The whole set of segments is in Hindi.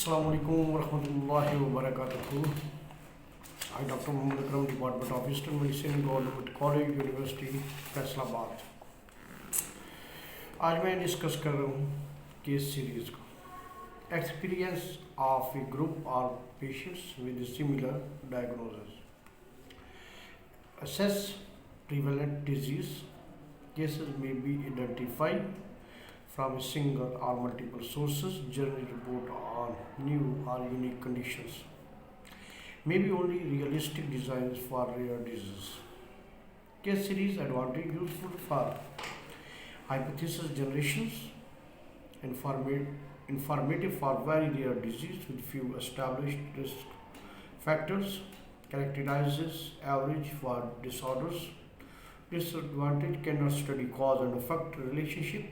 Assalamu alaikum warahmatullahi wabarakatuh. I Dr. Muhammad Akram, Department of Eastern Medicine, Government College, University, Faisalabad. आज मैं डिस्कस कर रहा हूँ केस सीरीज को। एक्सपीरियंस ऑफ ए ग्रुप और patients with similar diagnosis, assess prevalent disease. Cases may be identified from a single or multiple sources. General report on new or unique conditions. Maybe only realistic designs for rare diseases. Case series advantage useful for hypothesis generations, informative for very rare disease with few established risk factors, characterizes average for disorders. Disadvantage: cannot study cause and effect relationship,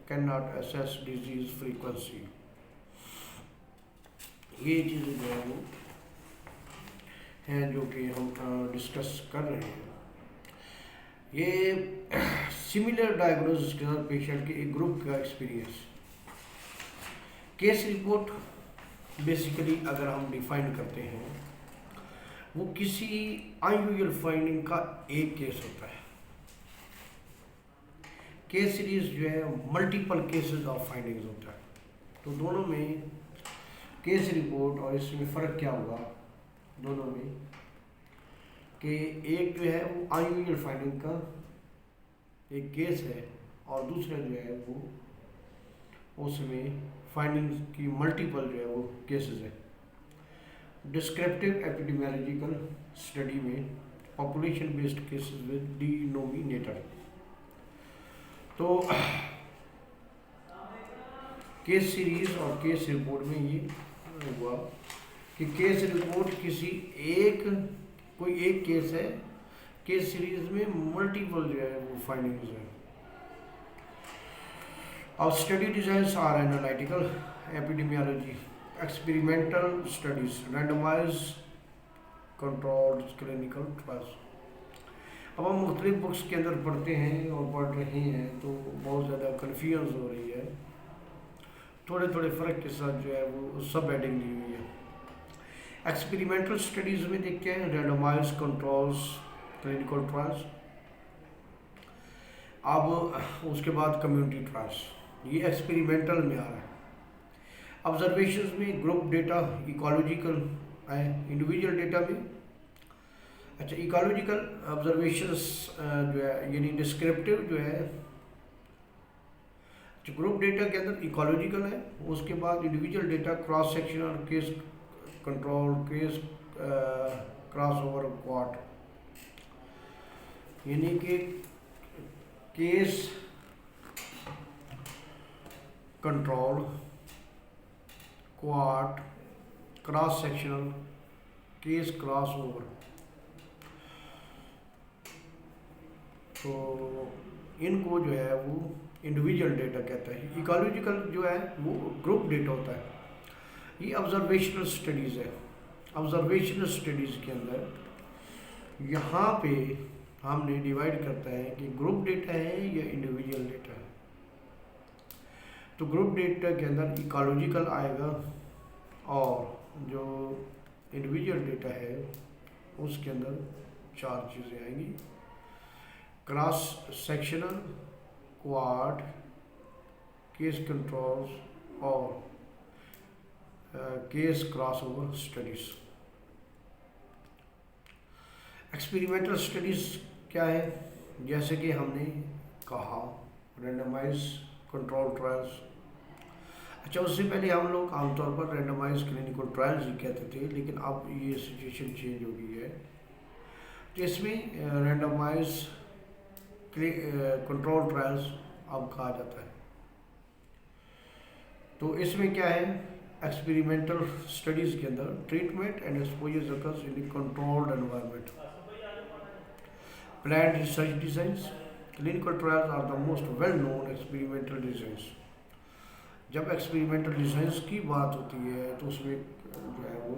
cannot assess disease frequency. ये चीज़ें जो है वो हैं जो कि हम डिस्कस कर रहे हैं। ये सिमिलर डायग्नोसिस के साथ पेशेंट के एक ग्रुप का एक्सपीरियंस। केस रिपोर्ट बेसिकली अगर हम डिफाइन करते हैं, वो किसी अनयूजुअल फाइंडिंग का एक केस होता है। केस सीरीज जो है मल्टीपल केसेस ऑफ फाइंडिंग्स होता है। तो दोनों में केस रिपोर्ट और इसमें फ़र्क क्या होगा दोनों में, कि एक जो है वो अनयूजुअल फाइंडिंग का एक केस है और दूसरा जो है वो उसमें फाइंडिंग्स की मल्टीपल जो है वो केसेस है। डिस्क्रिप्टिव एपिडेमियोलॉजिकल स्टडी में population based cases with denominator. तो केस सीरीज और केस रिपोर्ट में ये हुआ कि केस रिपोर्ट कोई एक केस है, केस सीरीज में मल्टीपल जो है वो फाइंडिंग्स है। और study designs are analytical epidemiology, experimental studies, randomised controlled clinical trials. अब हम मुख्तलिफ बुक्स के अंदर पढ़ते हैं और पढ़ रहे हैं तो बहुत ज़्यादा कन्फ्यूजन हो रही है। थोड़े थोड़े फ़र्क के साथ जो है वो सब हेडिंग दी हुई है। एक्सपेरिमेंटल स्टडीज़ में देखते हैं रैंडमाइज कंट्रोल्स क्लिनिकल ट्रायल्स। अब उसके बाद कम्युनिटी ट्रायल्स, ये एक्सपेरिमेंटल में आ रहा है। ऑब्जर्वेशंस में ग्रुप डेटा, इकोलॉजिकल है इंडिविजुअल डेटा में। अच्छा, इकोलॉजिकल ऑब्जर्वेशंस जो है यानी डिस्क्रिप्टिव जो है ग्रुप डेटा के अंदर इकोलॉजिकल है। उसके बाद individual data, cross sectional, case control, case cross over quad, यानी कि case control, quad, cross sectional, case cross over. तो इनको जो है वो इंडिविजुअल डेटा कहता है। इकोलॉजिकल जो है वो ग्रुप डेटा होता है। ये ऑब्जर्वेशनल स्टडीज़ है। ऑब्जर्वेशनल स्टडीज़ के अंदर यहाँ पे हमने डिवाइड करता है कि ग्रुप डेटा है या इंडिविजुअल डेटा है। तो ग्रुप डेटा के अंदर इकोलॉजिकल आएगा और जो इंडिविजुअल डेटा है उसके अंदर चार चीज़ें आएंगी: cross sectional, quad, case controls और case cross over studies. Experimental studies क्या है? जैसे कि हमने कहा रैंडमाइज कंट्रोल ट्रायल्स। अच्छा, उससे पहले हम लोग आमतौर पर रैंडमाइज क्लिनिकल ट्रायल्स ही कहते थे, लेकिन अब ये सिचुएशन चेंज हो गई है। तो इसमें रैंडमाइज कंट्रोल ट्रायल्स अब कहा जाता है। तो इसमें क्या है? एक्सपेरिमेंटल स्टडीज के अंदर treatment and exposure occurs in a controlled environment. Planned research designs, clinical trials are the most well known experimental designs. जब एक्सपेरिमेंटल डिजाइंस की बात होती है तो उसमें जो है वो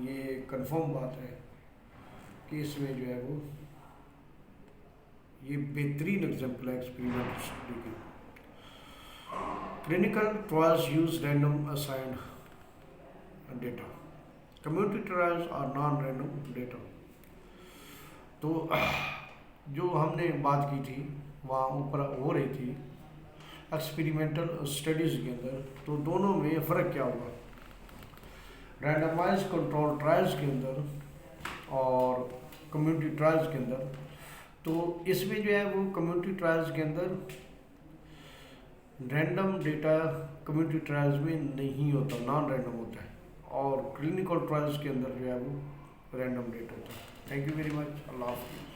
ये कंफर्म बात है कि इसमें जो है वो ये बेहतरीन एग्जाम्पल है एक्सपेरिमेंटल स्टडी की। Clinical trials use random assigned data, community trials are non random data. तो जो हमने बात की थी वहाँ ऊपर हो रही थी एक्सपेरिमेंटल स्टडीज़ के अंदर, तो दोनों में फ़र्क क्या हुआ रैंडमाइज कंट्रोल ट्रायल्स के अंदर और कम्युनिटी ट्रायल्स के अंदर। तो इसमें जो है वो कम्युनिटी ट्रायल्स के अंदर रैंडम डेटा कम्युनिटी ट्रायल्स में नहीं होता, नॉन रैंडम होता है, और क्लिनिकल ट्रायल्स के अंदर जो है वो रैंडम डेटा होता है। Thank you very much. अल्लाह हाफ़िज़।